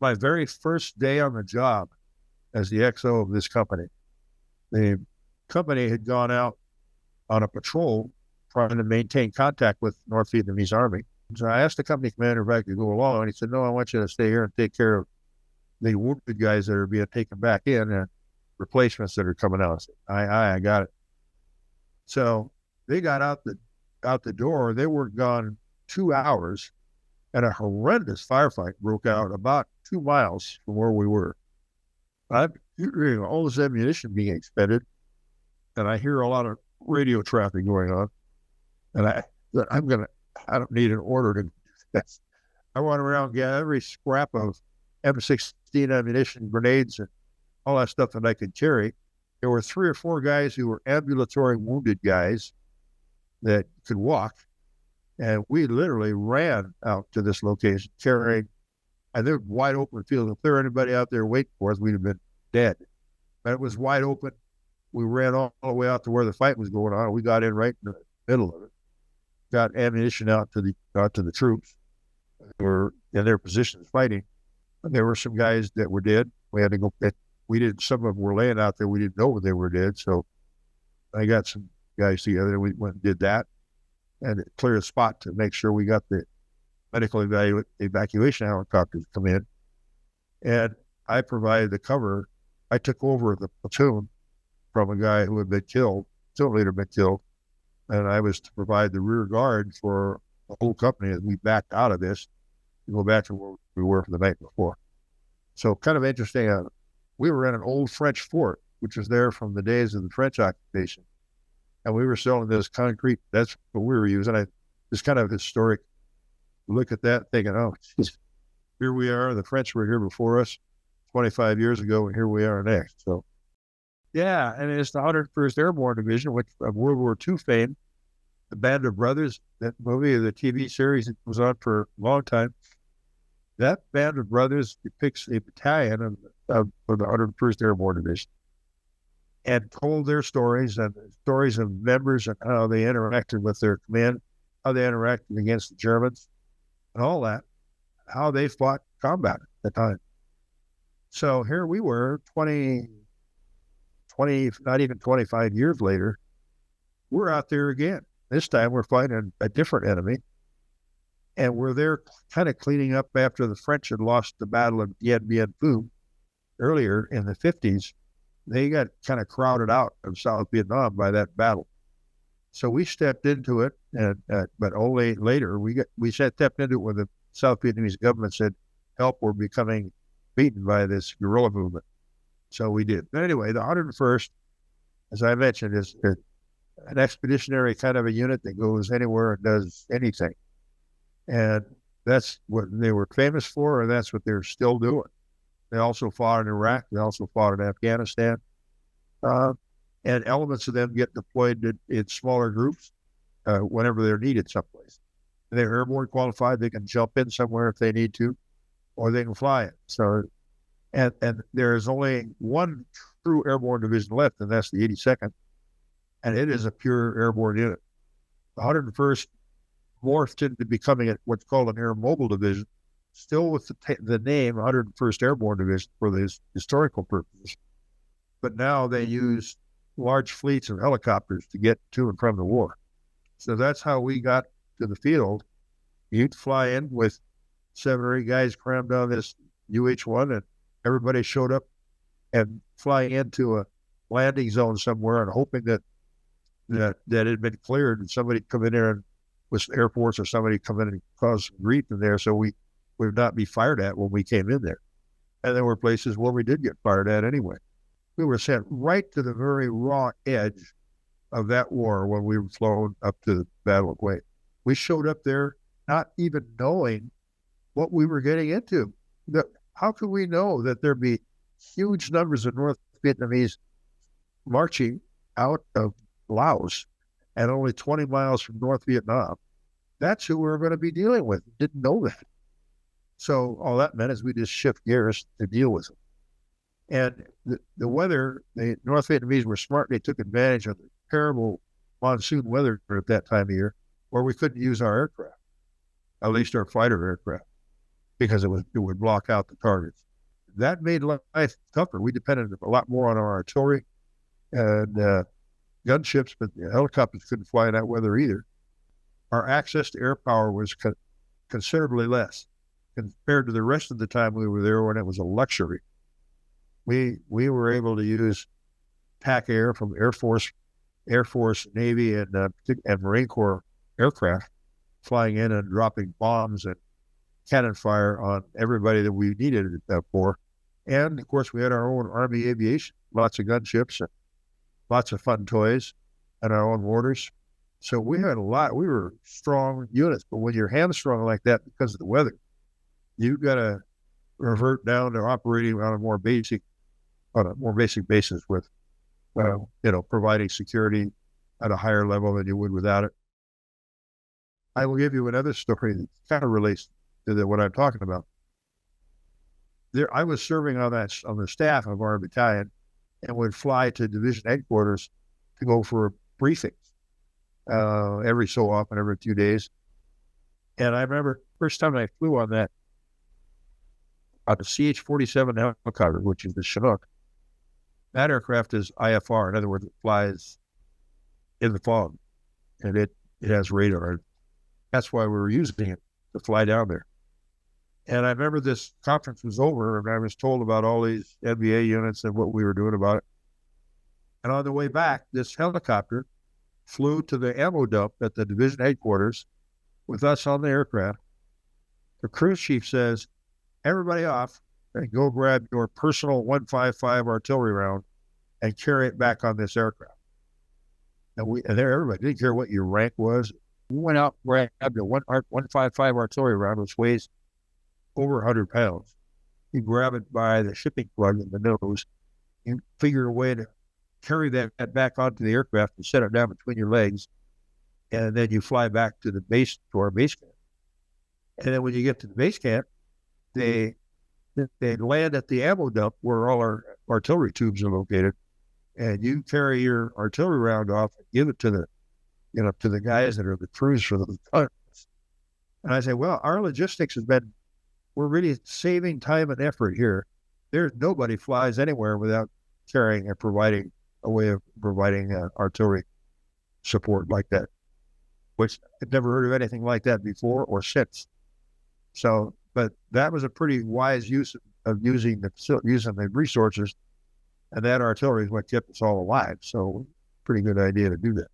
my very first day on the job as the XO of this company, the company had gone out on a patrol trying to maintain contact with North Vietnamese Army. So I asked the company commander if I could go along, and he said, no, I want you to stay here and take care of the wounded guys that are being taken back in and replacements that are coming out. I said, I got it. So they got out the door. They were gone 2 hours, and a horrendous firefight broke out about 2 miles from where we were. I'm hearing all this ammunition being expended, and I hear a lot of radio traffic going on. And I don't need an order to do this. I went around and got every scrap of M16 ammunition, grenades, and all that stuff that I could carry. There were 3 or 4 guys who were ambulatory wounded guys that could walk. And we literally ran out to this location carrying, and they're wide open field. If there were anybody out there waiting for us, we'd have been dead. But it was wide open. We ran all the way out to where the fight was going on. We got in right in the middle of it. Got ammunition out to the troops who were in their positions fighting. And there were some guys that were dead. We had to go. Some of them were laying out there. We didn't know they were dead. So I got some guys together. We went and did that, and it cleared a spot to make sure we got the medical evacuation helicopters come in. And I provided the cover. I took over the platoon from a guy who had been killed, platoon leader had been killed. And I was to provide the rear guard for the whole company as we backed out of this to go back to where we were for the night before. So kind of interesting. We were in an old French fort, which was there from the days of the French occupation. And we were selling this concrete. That's what we were using. This kind of historic look at that thinking, oh, geez, here we are. The French were here before us 25 years ago, and here we are next. So, yeah, and it's the 101st Airborne Division, which of World War II fame, the Band of Brothers, that movie, the TV series that was on for a long time. That Band of Brothers depicts a battalion of the 101st Airborne Division and told their stories and stories of members and how they interacted with their command, how they interacted against the Germans and all that, how they fought combat at the time. So here we were 20, not even 25 years later, we're out there again. This time we're fighting a different enemy, and we're there kind of cleaning up after the French had lost the Battle of Dien Bien Phu earlier in the 50s. They got kind of crowded out of South Vietnam by that battle. So we stepped into it, and but only later. We stepped into it when the South Vietnamese government said, help, we're becoming beaten by this guerrilla movement. So we did. But anyway, the 101st, as I mentioned, is an expeditionary kind of a unit that goes anywhere and does anything. And that's what they were famous for, and that's what they're still doing. They also fought in Iraq. They also fought in Afghanistan. And elements of them get deployed in smaller groups whenever they're needed someplace. And they're airborne qualified. They can jump in somewhere if they need to, or they can fly it. So, and there's only one true airborne division left, and that's the 82nd. And it is a pure airborne unit. The 101st morphed into becoming what's called an air mobile division, still with the name 101st Airborne Division for the historical purposes. But now they use large fleets of helicopters to get to and from the war. So that's how we got to the field. You'd fly in with 7 or 8 guys crammed on this UH-1, and everybody showed up and fly into a landing zone somewhere and hoping that it had been cleared and somebody come in there and with Air Force or somebody come in and cause some grief in there so we would not be fired at when we came in there. And there were places where we did get fired at anyway. We were sent right to the very raw edge of that war when we were flown up to the Battle of Hue. We showed up there not even knowing what we were getting into. How could we know that there'd be huge numbers of North Vietnamese marching out of Laos and only 20 miles from North Vietnam? That's who we were going to be dealing with. Didn't know that. So all that meant is we just shift gears to deal with them. And the weather, the North Vietnamese were smart. They took advantage of the terrible monsoon weather at that time of year where we couldn't use our aircraft, at least our fighter aircraft. because it would block out the targets. That made life tougher. We depended a lot more on our artillery and gunships, but the helicopters couldn't fly in that weather either. Our access to air power was considerably less compared to the rest of the time we were there when it was a luxury. We were able to use TAC Air from Air Force, Navy, and Marine Corps aircraft flying in and dropping bombs and cannon fire on everybody that we needed it for. And of course, we had our own Army aviation, lots of gunships, and lots of fun toys, and our own mortars. So we had a lot. We were strong units, but when you're hamstrung like that because of the weather, you've got to revert down to operating on a more basic basis with, providing security at a higher level than you would without it. I will give you another story that kind of relates to what I'm talking about. I was serving on the staff of our battalion, and would fly to division headquarters to go for briefings every so often, every few days. And I remember first time I flew on the CH-47 helicopter, which is the Chinook. That aircraft is IFR. In other words, it flies in the fog, and it has radar. That's why we were using it to fly down there. And I remember this conference was over, and I was told about all these NBA units and what we were doing about it. And on the way back, this helicopter flew to the ammo dump at the division headquarters with us on the aircraft. The cruise chief says, everybody off and go grab your personal 155 artillery round and carry it back on this aircraft. And everybody didn't care what your rank was. We went out, grabbed a 155 artillery round, which weighs over 100 pounds. You grab it by the shipping plug in the nose. You figure a way to carry that back onto the aircraft and set it down between your legs. And then you fly back to our base camp. And then when you get to the base camp, they land at the ammo dump where all our artillery tubes are located. And you carry your artillery round off and give it to the guys that are the crews for those guns. And I say, well, our logistics we're really saving time and effort here. Nobody flies anywhere without carrying and providing a way of providing artillery support like that, which I've never heard of anything like that before or since. So, but that was a pretty wise use of using the resources, and that artillery is what kept us all alive. So, pretty good idea to do that.